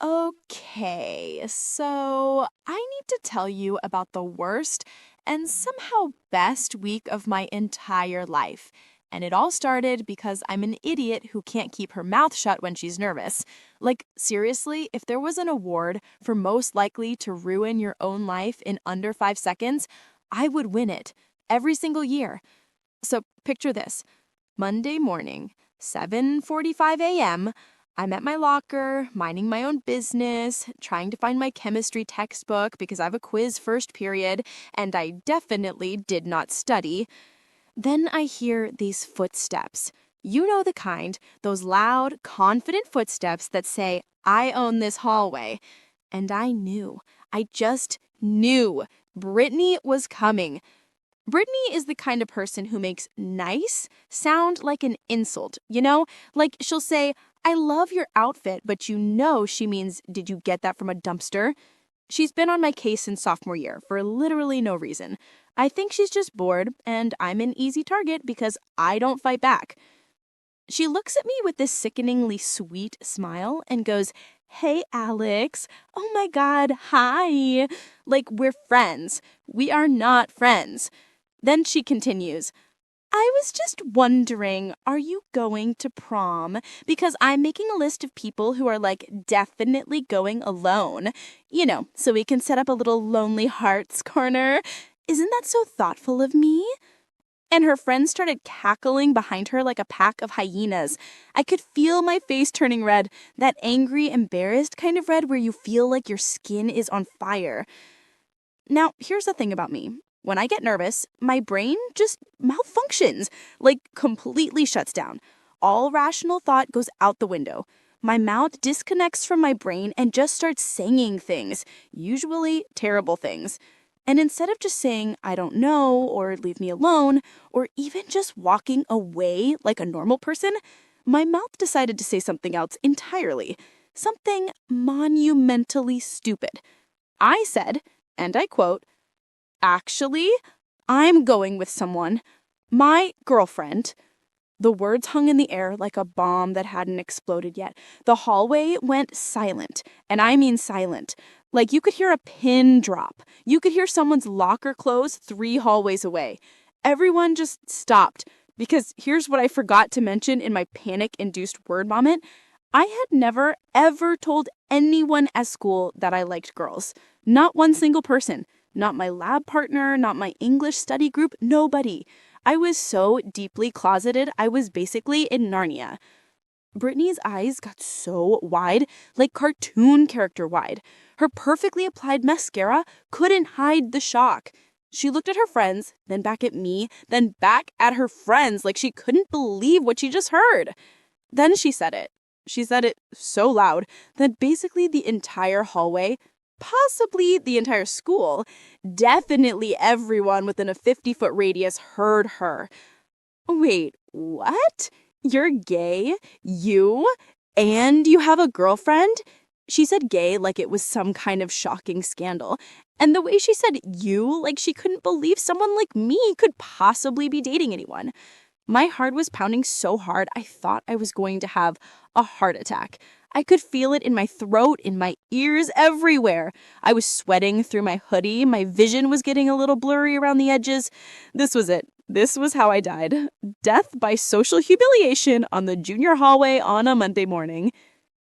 Okay, so I need to tell you about the worst and somehow best week of my entire life. And it all started because I'm an idiot who can't keep her mouth shut when she's nervous. Like, seriously, if there was an award for most likely to ruin your own life in under 5 seconds, I would win it every single year. So picture this. Monday morning, 7:45 a.m., I'm at my locker, minding my own business, trying to find my chemistry textbook because I have a quiz first period, and I definitely did not study. Then I hear these footsteps. You know the kind, those loud, confident footsteps that say, "I own this hallway." And I knew, I just knew, Brittany was coming. Brittany is the kind of person who makes nice sound like an insult, you know? Like she'll say, "I love your outfit," but you know she means, "Did you get that from a dumpster?" She's been on my case since sophomore year for literally no reason. I think she's just bored, and I'm an easy target because I don't fight back. She looks at me with this sickeningly sweet smile and goes, "Hey, Alex. Oh my God, hi. Like, we're friends. We are not friends." Then she continues, "I was just wondering, are you going to prom? Because I'm making a list of people who are like definitely going alone. You know, so we can set up a little lonely hearts corner. Isn't that so thoughtful of me?" And her friends started cackling behind her like a pack of hyenas. I could feel my face turning red, that angry, embarrassed kind of red where you feel like your skin is on fire. Now, here's the thing about me. When I get nervous, my brain just malfunctions, like completely shuts down. All rational thought goes out the window. My mouth disconnects from my brain and just starts saying things, usually terrible things. And instead of just saying, "I don't know," or "leave me alone," or even just walking away like a normal person, my mouth decided to say something else entirely. Something monumentally stupid. I said, and I quote, "Actually, I'm going with someone. My girlfriend." The words hung in the air like a bomb that hadn't exploded yet. The hallway went silent, and I mean silent. Like you could hear a pin drop. You could hear someone's locker close 3 hallways away. Everyone just stopped, because here's what I forgot to mention in my panic-induced word vomit. I had never, ever told anyone at school that I liked girls. Not one single person. Not my lab partner, not my English study group, nobody. I was so deeply closeted, I was basically in Narnia. Brittany's eyes got so wide, like cartoon character wide. Her perfectly applied mascara couldn't hide the shock. She looked at her friends, then back at me, then back at her friends like she couldn't believe what she just heard. Then she said it. She said it so loud that basically the entire hallway, possibly the entire school, definitely everyone within a 50-foot radius heard her. "Wait, what? You're gay? You? And you have a girlfriend?" She said gay like it was some kind of shocking scandal. And the way she said "you," like she couldn't believe someone like me could possibly be dating anyone. My heart was pounding so hard I thought I was going to have a heart attack. I could feel it in my throat, in my ears, everywhere. I was sweating through my hoodie. My vision was getting a little blurry around the edges. This was it. This was how I died. Death by social humiliation on the junior hallway on a Monday morning.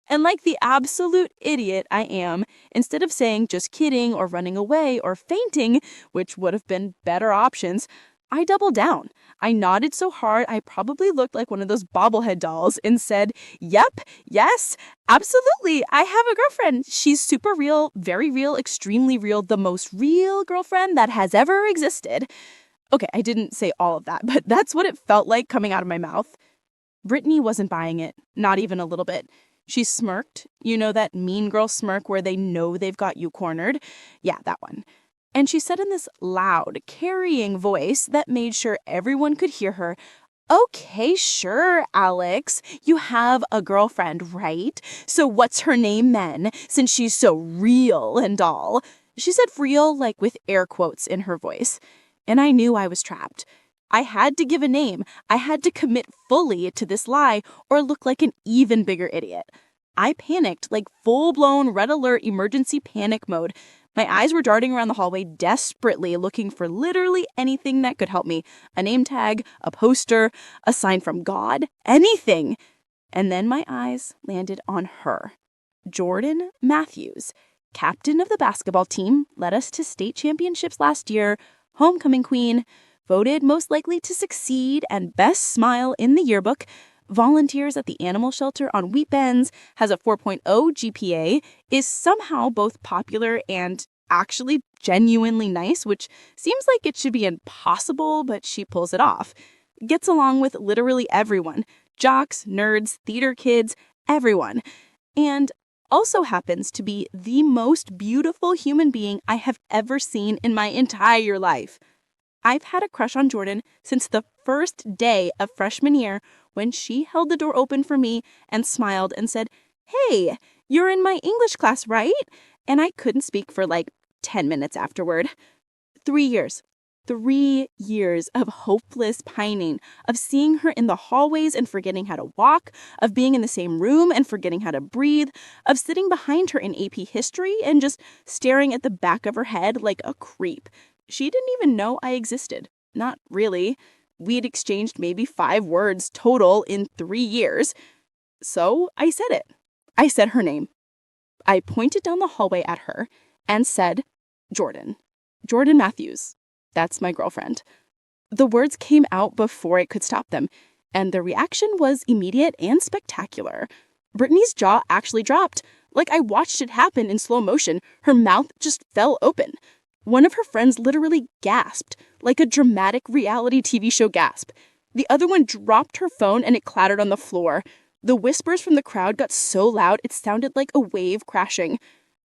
And like the absolute idiot I am, instead of saying "just kidding" or running away or fainting, which would have been better options, I doubled down. I nodded so hard I probably looked like one of those bobblehead dolls and said, "Yep, yes, absolutely, I have a girlfriend. She's super real, very real, extremely real, the most real girlfriend that has ever existed." Okay, I didn't say all of that, but that's what it felt like coming out of my mouth. Brittany wasn't buying it, not even a little bit. She smirked. You know that mean girl smirk where they know they've got you cornered? Yeah, that one. And she said in this loud, carrying voice that made sure everyone could hear her, "Okay, sure, Alex. You have a girlfriend, right? So what's her name then, since she's so real and all?" She said real, like with air quotes in her voice. And I knew I was trapped. I had to give a name. I had to commit fully to this lie or look like an even bigger idiot. I panicked, like full-blown red alert emergency panic mode. My eyes were darting around the hallway desperately looking for literally anything that could help me. A name tag, a poster, a sign from God, anything. And then my eyes landed on her. Jordan Matthews, captain of the basketball team, led us to state championships last year, homecoming queen, voted most likely to succeed and best smile in the yearbook, volunteers at the animal shelter on weekends, has a 4.0 GPA, is somehow both popular and actually genuinely nice, which seems like it should be impossible, but she pulls it off. Gets along with literally everyone, jocks, nerds, theater kids, everyone. And also happens to be the most beautiful human being I have ever seen in my entire life. I've had a crush on Jordan since the first day of freshman year when she held the door open for me and smiled and said, "Hey, you're in my English class, right?" And I couldn't speak for like 10 minutes afterward. 3 years. 3 years of hopeless pining, of seeing her in the hallways and forgetting how to walk, of being in the same room and forgetting how to breathe, of sitting behind her in AP history and just staring at the back of her head like a creep. She didn't even know I existed. Not really. We'd exchanged maybe 5 words total in 3 years. So I said it. I said her name. I pointed down the hallway at her and said, "Jordan. Jordan Matthews. That's my girlfriend." The words came out before I could stop them, and the reaction was immediate and spectacular. Brittany's jaw actually dropped. Like I watched it happen in slow motion. Her mouth just fell open. One of her friends literally gasped, like a dramatic reality TV show gasp. The other one dropped her phone and it clattered on the floor. The whispers from the crowd got so loud it sounded like a wave crashing.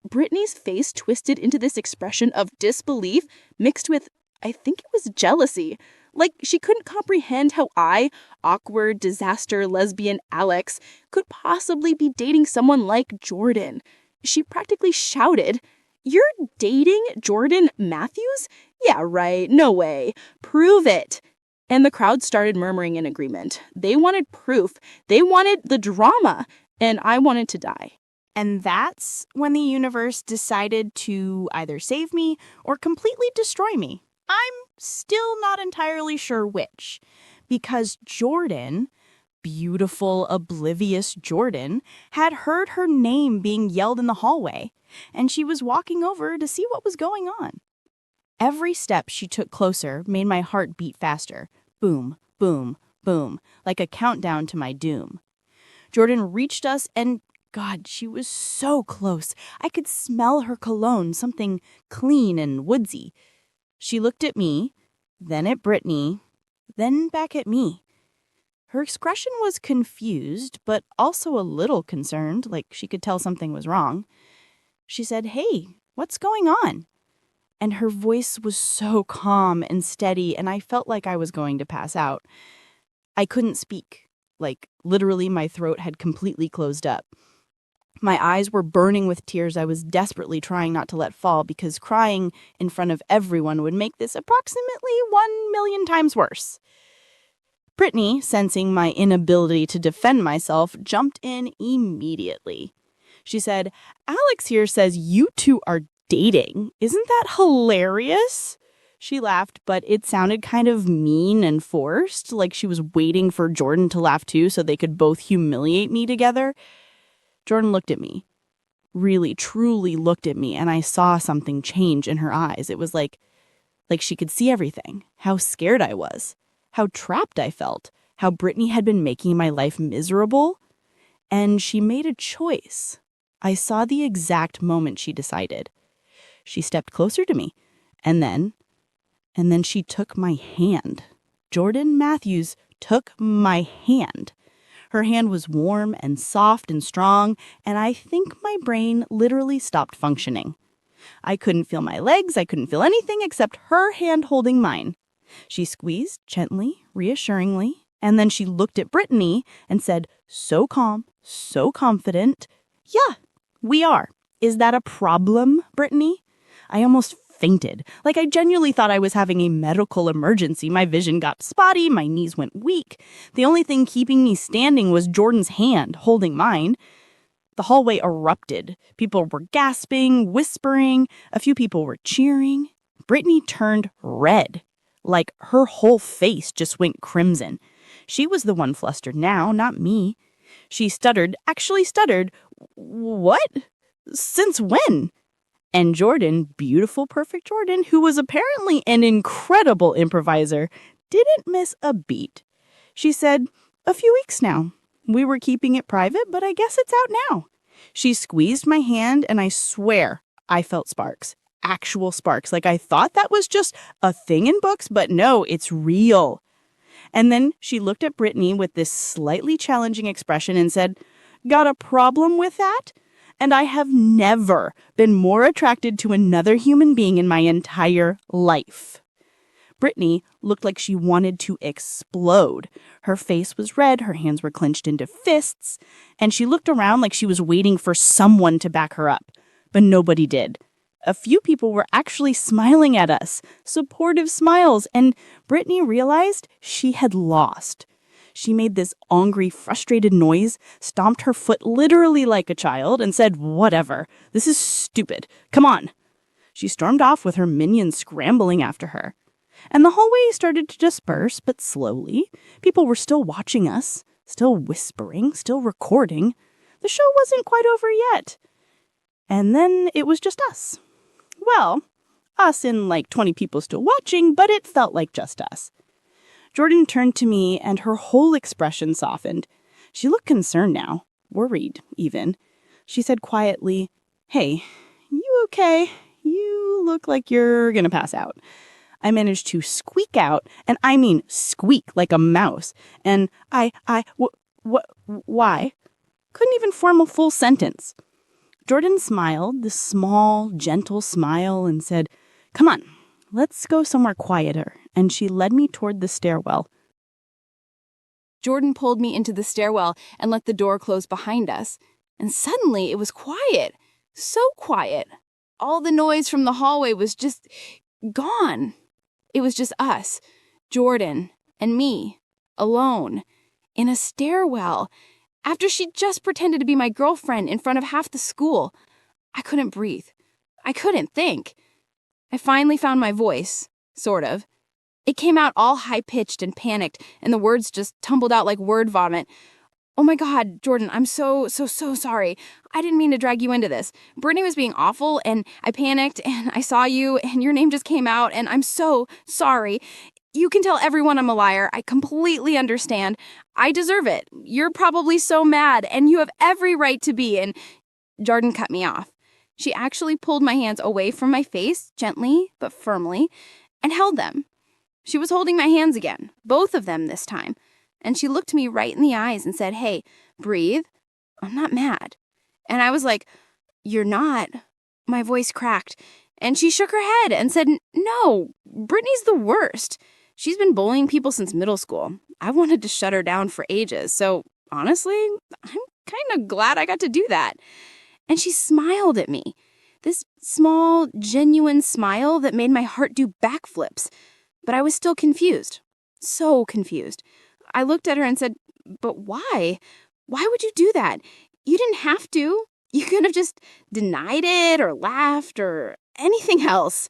Brittany's face twisted into this expression of disbelief mixed with, I think it was jealousy. Like she couldn't comprehend how I, awkward, disaster, lesbian Alex, could possibly be dating someone like Jordan. She practically shouted, "You're dating Jordan Matthews? Yeah, right. No way. Prove it." And the crowd started murmuring in agreement. They wanted proof. They wanted the drama. And I wanted to die. And that's when the universe decided to either save me or completely destroy me. I'm still not entirely sure which. Because Jordan, beautiful, oblivious Jordan, had heard her name being yelled in the hallway, and she was walking over to see what was going on. Every step she took closer made my heart beat faster. Boom, boom, boom, like a countdown to my doom. Jordan reached us and, God, she was so close. I could smell her cologne, something clean and woodsy. She looked at me, then at Brittany, then back at me. Her expression was confused, but also a little concerned, like she could tell something was wrong. She said, "Hey, what's going on?" And her voice was so calm and steady, and I felt like I was going to pass out. I couldn't speak. Like, literally, my throat had completely closed up. My eyes were burning with tears I was desperately trying not to let fall because crying in front of everyone would make this approximately 1,000,000 times worse. Brittany, sensing my inability to defend myself, jumped in immediately. She said, "Alex here says you two are dating. Isn't that hilarious?" She laughed, but it sounded kind of mean and forced, like she was waiting for Jordan to laugh too so they could both humiliate me together. Jordan looked at me, really, truly looked at me, and I saw something change in her eyes. It was like she could see everything, how scared I was, how trapped I felt, how Brittany had been making my life miserable. And she made a choice. I saw the exact moment she decided. She stepped closer to me, and then she took my hand. Jordan Matthews took my hand. Her hand was warm and soft and strong, and I think my brain literally stopped functioning. I couldn't feel my legs, I couldn't feel anything except her hand holding mine. She squeezed gently, reassuringly, and then she looked at Brittany and said, so calm, so confident, "Yeah, we are. Is that a problem, Brittany?" I almost fainted. Like I genuinely thought I was having a medical emergency. My vision got spotty, my knees went weak. The only thing keeping me standing was Jordan's hand holding mine. The hallway erupted. People were gasping, whispering. A few people were cheering. Brittany turned red. Like her whole face just went crimson. She was the one flustered now, not me. She actually stuttered, "What? Since when?" And Jordan, beautiful, perfect Jordan, who was apparently an incredible improviser, didn't miss a beat. She said, "A few weeks now. We were keeping it private, but I guess it's out now." She squeezed my hand, and I swear I felt sparks. Actual sparks. Like I thought that was just a thing in books, but no, it's real. And then she looked at Brittany with this slightly challenging expression and said, "Got a problem with that?" And I have never been more attracted to another human being in my entire life. Brittany looked like she wanted to explode. Her face was red, her hands were clenched into fists, and she looked around like she was waiting for someone to back her up. But nobody did. A few people were actually smiling at us, supportive smiles, and Brittany realized she had lost. She made this angry, frustrated noise, stomped her foot literally like a child, and said, "Whatever, this is stupid. Come on." She stormed off with her minions scrambling after her. And the hallway started to disperse, but slowly. People were still watching us, still whispering, still recording. The show wasn't quite over yet. And then it was just us. Well, us and like 20 people still watching, but it felt like just us. Jordan turned to me and her whole expression softened. She looked concerned now, worried even. She said quietly, "Hey, you okay? You look like you're gonna pass out." I managed to squeak out, and I mean squeak like a mouse. And why? Couldn't even form a full sentence. Jordan smiled, this small, gentle smile, and said, "Come on, let's go somewhere quieter." And she led me toward the stairwell. Jordan pulled me into the stairwell and let the door close behind us. And suddenly it was quiet. So quiet. All the noise from the hallway was just gone. It was just us, Jordan, and me, alone, in a stairwell, after she'd just pretended to be my girlfriend in front of half the school. I couldn't breathe. I couldn't think. I finally found my voice, sort of. It came out all high-pitched and panicked, and the words just tumbled out like word vomit. "Oh my God, Jordan, I'm so sorry. I didn't mean to drag you into this. Brittany was being awful, and I panicked, and I saw you, and your name just came out, and I'm so sorry. You can tell everyone I'm a liar. I completely understand. I deserve it. You're probably so mad, and you have every right to be." And Jordan cut me off. She actually pulled my hands away from my face, gently but firmly, and held them. She was holding my hands again, both of them this time. And she looked me right in the eyes and said, "Hey, breathe. I'm not mad." And I was like, "You're not." My voice cracked. And she shook her head and said, "No, Brittany's the worst. She's been bullying people since middle school. I wanted to shut her down for ages. So honestly, I'm kind of glad I got to do that." And she smiled at me. This small, genuine smile that made my heart do backflips. But I was still confused. So confused. I looked at her and said, "But why? Why would you do that? You didn't have to. You could have just denied it or laughed or anything else."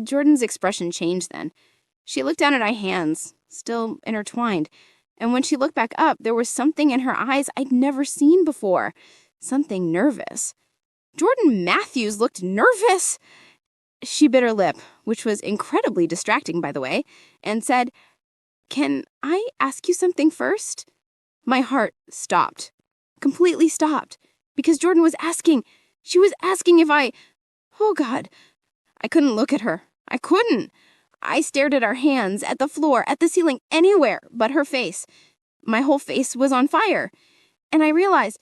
Jordan's expression changed then. She looked down at my hands, still intertwined. And when she looked back up, there was something in her eyes I'd never seen before. Something nervous. Jordan Matthews looked nervous. She bit her lip, which was incredibly distracting, by the way, and said, "Can I ask you something first?" My heart stopped, completely stopped, because Jordan was asking. She was asking if oh God. I couldn't look at her. I couldn't. I stared at our hands, at the floor, at the ceiling, anywhere but her face. My whole face was on fire. And I realized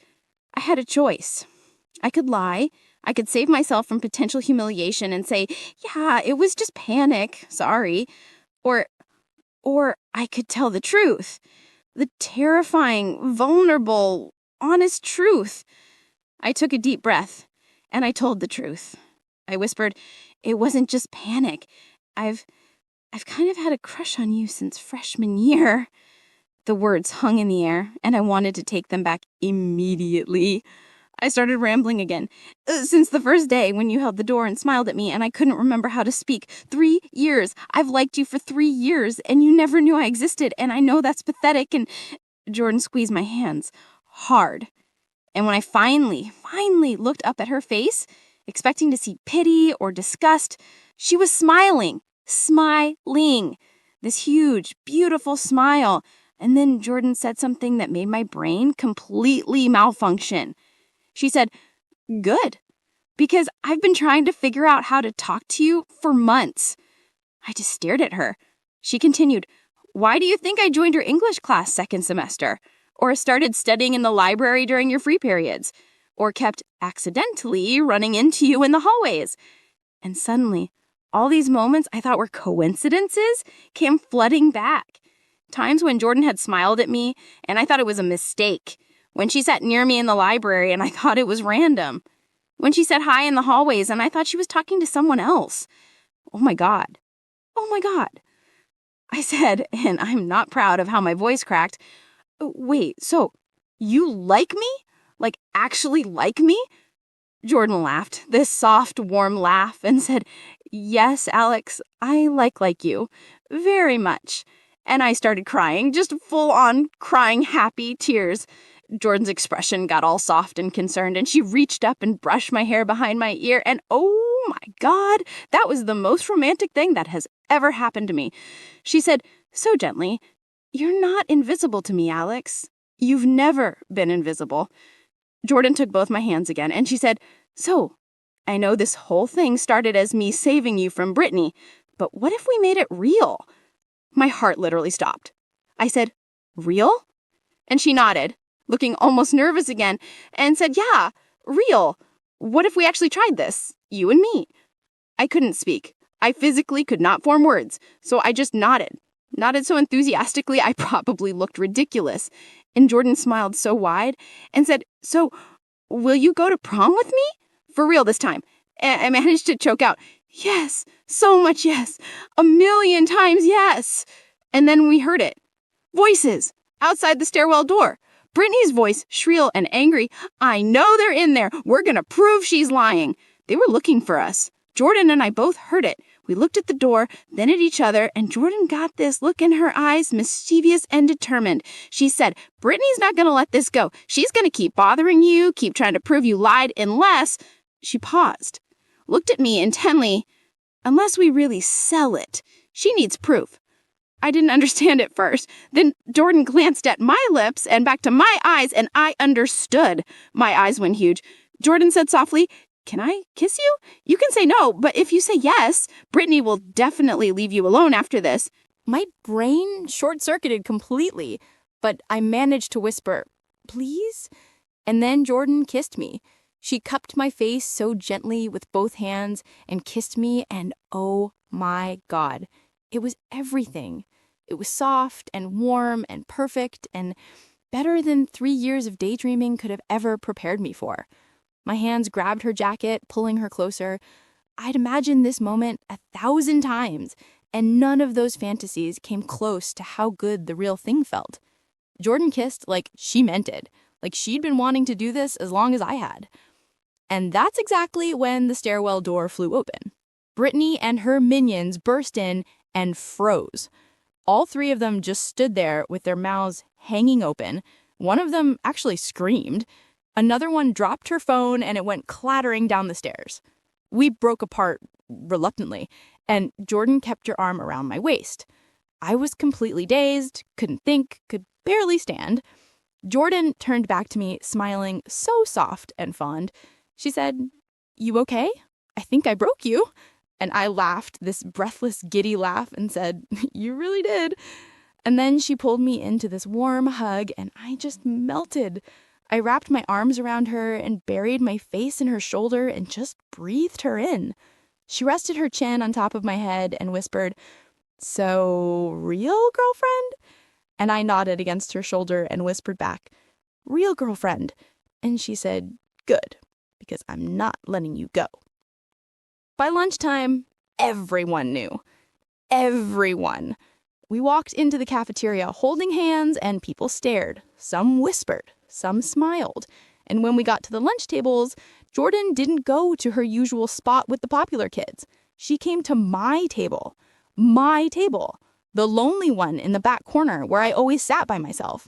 I had a choice. I could lie. I could save myself from potential humiliation and say, "Yeah, it was just panic. Sorry." Or I could tell the truth. The terrifying, vulnerable, honest truth. I took a deep breath, and I told the truth. I whispered, "It wasn't just panic. I've kind of had a crush on you since freshman year." The words hung in the air, and I wanted to take them back immediately. I started rambling again. Since the first day when you held the door and smiled at me and I couldn't remember how to speak. 3 years. I've liked you for 3 years and you never knew I existed, and I know that's pathetic. And Jordan squeezed my hands hard. And when I finally looked up at her face, expecting to see pity or disgust, she was smiling. This huge, beautiful smile. And then Jordan said something that made my brain completely malfunction. She said, "Good, because I've been trying to figure out how to talk to you for months." I just stared at her. She continued, "Why do you think I joined your English class second semester? Or started studying in the library during your free periods? Or kept accidentally running into you in the hallways?" And suddenly, all these moments I thought were coincidences came flooding back. Times when Jordan had smiled at me and I thought it was a mistake. When she sat near me in the library and I thought it was random. When she said hi in the hallways and I thought she was talking to someone else. Oh my God. I said, and I'm not proud of how my voice cracked, "Wait, so you like me? Like actually like me?" Jordan laughed, this soft, warm laugh, and said, "Yes, Alex, I like you. Very much." And I started crying, just full-on crying happy tears. Jordan's expression got all soft and concerned, and she reached up and brushed my hair behind my ear, and oh my God, that was the most romantic thing that has ever happened to me. She said, so gently, "You're not invisible to me, Alex. You've never been invisible." Jordan took both my hands again, and she said, "So, I know this whole thing started as me saving you from Brittany, but what if we made it real?" My heart literally stopped. I said, "Real?" And she nodded, looking almost nervous again, and said, "Yeah, real. What if we actually tried this? You and me." I couldn't speak. I physically could not form words, so I just nodded. Nodded so enthusiastically I probably looked ridiculous. And Jordan smiled so wide and said, "So, will you go to prom with me? For real this time." And I managed to choke out, "Yes, so much yes. 1,000,000 times yes." And then we heard it. Voices outside the stairwell door. Brittany's voice, shrill and angry. "I know they're in there. We're gonna prove she's lying." They were looking for us. Jordan and I both heard it. We looked at the door, then at each other, and Jordan got this look in her eyes, mischievous and determined. She said, "Brittany's not gonna let this go. She's gonna keep bothering you, keep trying to prove you lied, unless..." She paused, looked at me intently. "Unless we really sell it. She needs proof." I didn't understand at first. Then Jordan glanced at my lips and back to my eyes, and I understood. My eyes went huge. Jordan said softly, "Can I kiss you? You can say no, but if you say yes, Brittany will definitely leave you alone after this." My brain short-circuited completely, but I managed to whisper, "Please?" And then Jordan kissed me. She cupped my face so gently with both hands and kissed me, and oh my God, it was everything. It was soft and warm and perfect and better than 3 years of daydreaming could have ever prepared me for. My hands grabbed her jacket, pulling her closer. I'd imagined this moment 1,000 times, and none of those fantasies came close to how good the real thing felt. Jordan kissed like she meant it, like she'd been wanting to do this as long as I had. And that's exactly when the stairwell door flew open. Brittany and her minions burst in and froze. All 3 of them just stood there with their mouths hanging open. One of them actually screamed. Another one dropped her phone and it went clattering down the stairs. We broke apart reluctantly, and Jordan kept her arm around my waist. I was completely dazed, couldn't think, could barely stand. Jordan turned back to me, smiling so soft and fond. She said, "You okay? I think I broke you." And I laughed, this breathless, giddy laugh, and said, "You really did." And then she pulled me into this warm hug, and I just melted. I wrapped my arms around her and buried my face in her shoulder and just breathed her in. She rested her chin on top of my head and whispered, "So, real girlfriend?" And I nodded against her shoulder and whispered back, "Real girlfriend." And she said, "Good, because I'm not letting you go." By lunchtime, everyone knew. Everyone. We walked into the cafeteria holding hands and people stared. Some whispered, some smiled. And when we got to the lunch tables, Jordan didn't go to her usual spot with the popular kids. She came to my table. My table. The lonely one in the back corner where I always sat by myself.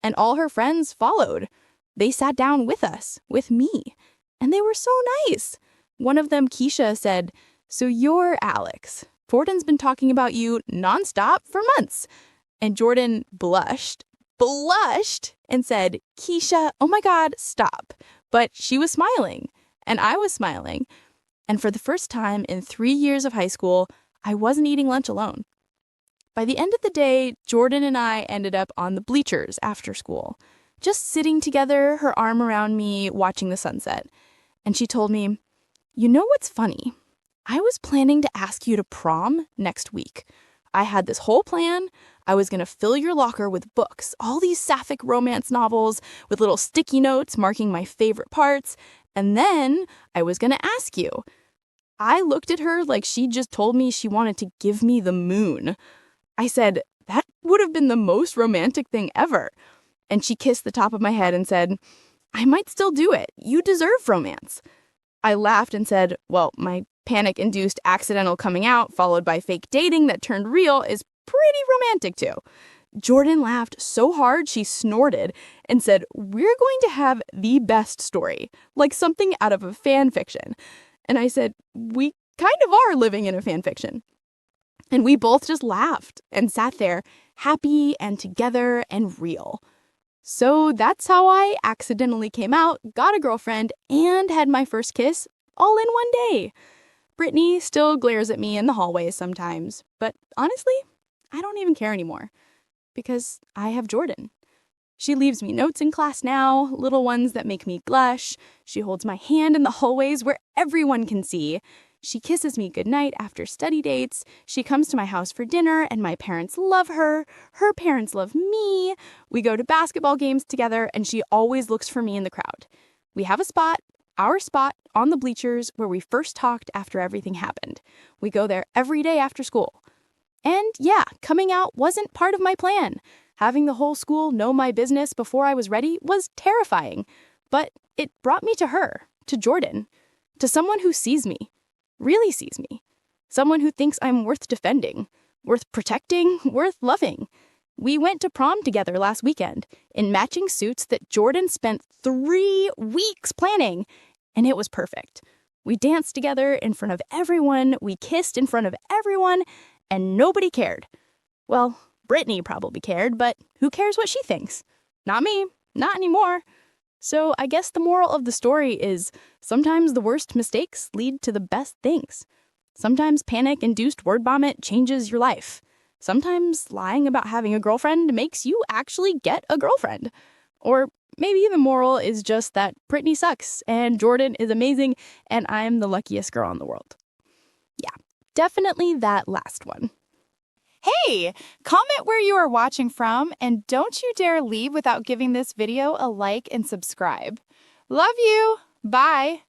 And all her friends followed. They sat down with us, with me. And they were so nice. One of them, Keisha, said, "So you're Alex. Jordan's been talking about you nonstop for months." And Jordan blushed, and said, "Keisha, oh my God, stop." But she was smiling, and I was smiling. And for the first time in 3 years of high school, I wasn't eating lunch alone. By the end of the day, Jordan and I ended up on the bleachers after school, just sitting together, her arm around me, watching the sunset. And she told me, "You know what's funny? I was planning to ask you to prom next week. I had this whole plan. I was going to fill your locker with books, all these sapphic romance novels with little sticky notes marking my favorite parts. And then I was going to ask you." I looked at her like she just told me she wanted to give me the moon. I said, "That would have been the most romantic thing ever." And she kissed the top of my head and said, "I might still do it. You deserve romance." I laughed and said, "Well, my panic-induced accidental coming out followed by fake dating that turned real is pretty romantic too." Jordan laughed so hard she snorted and said, "We're going to have the best story, like something out of a fan fiction." And I said, "We kind of are living in a fan fiction." And we both just laughed and sat there, happy and together and real. So that's how I accidentally came out, got a girlfriend, and had my first kiss all in one day. Brittany still glares at me in the hallways sometimes, but honestly, I don't even care anymore because I have Jordan. She leaves me notes in class now, little ones that make me blush. She holds my hand in the hallways where everyone can see. She kisses me goodnight after study dates. She comes to my house for dinner, and my parents love her. Her parents love me. We go to basketball games together, and she always looks for me in the crowd. We have a spot, our spot, on the bleachers where we first talked after everything happened. We go there every day after school. And yeah, coming out wasn't part of my plan. Having the whole school know my business before I was ready was terrifying. But it brought me to her, to Jordan, to someone who sees me. Really sees me. Someone who thinks I'm worth defending, worth protecting, worth loving. We went to prom together last weekend in matching suits that Jordan spent 3 weeks planning, and it was perfect. We danced together in front of everyone, we kissed in front of everyone, and nobody cared. Well, Brittany probably cared, but who cares what she thinks? Not me, not anymore. So I guess the moral of the story is sometimes the worst mistakes lead to the best things. Sometimes panic-induced word vomit changes your life. Sometimes lying about having a girlfriend makes you actually get a girlfriend. Or maybe the moral is just that Brittany sucks and Jordan is amazing and I'm the luckiest girl in the world. Yeah, definitely that last one. Hey, comment where you are watching from, and don't you dare leave without giving this video a like and subscribe. Love you. Bye.